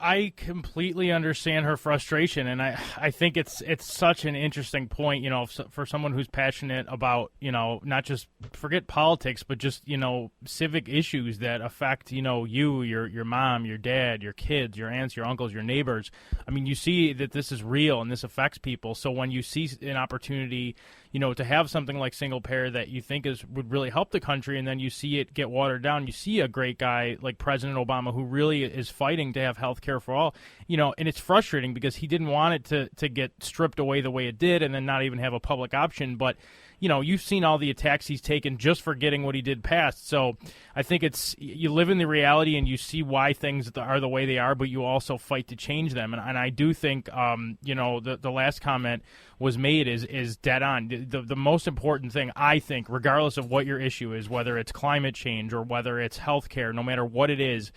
I completely understand her frustration, and I think it's such an interesting point, for someone who's passionate about, not just forget politics, but just, civic issues that affect, you, your mom, your dad, your kids, your aunts, your uncles, your neighbors. I mean, you see that this is real and this affects people. So when you see an opportunity, to have something like single payer that you think would really help the country, and then you see it get watered down, you see a great guy like President Obama who really is fighting to have health care for all, and it's frustrating because he didn't want it to get stripped away the way it did and then not even have a public option. But you've seen all the attacks he's taken just for getting what he did past. So I think you live in the reality and you see why things are the way they are, but you also fight to change them. And I do think, the last comment was made is dead on. The most important thing, I think, regardless of what your issue is, whether it's climate change or whether it's health care, no matter what it is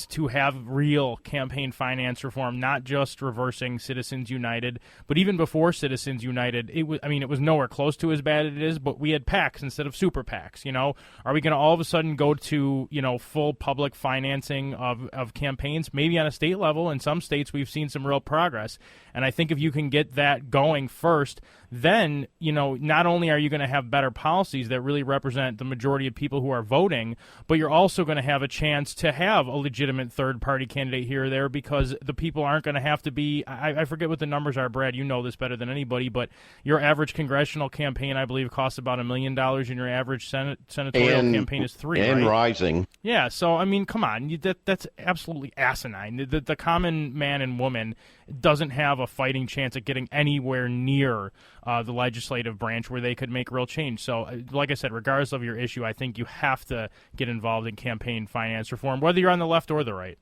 to have real campaign finance reform, not just reversing Citizens United, but even before Citizens United, it was nowhere close to as bad as it is, but we had PACs instead of super PACs. Are we going to all of a sudden go to, full public financing of campaigns? Maybe on a state level. In some states, we've seen some real progress. And I think if you can get that going first, then, not only are you going to have better policies that really represent the majority of people who are voting, but you're also going to have a chance to have a legitimate third-party candidate here or there, because the people aren't going to have to be, I forget what the numbers are, Brad, you know this better than anybody, but your average congressional campaign, I believe, costs about $1 million, and your average senatorial campaign is $3 million, and right? rising. Yeah, so, come on, that's absolutely asinine. The common man and woman doesn't have a fighting chance at getting anywhere near the legislative branch where they could make real change. So, like I said, regardless of your issue, I think you have to get involved in campaign finance reform, whether you're on the left or the right.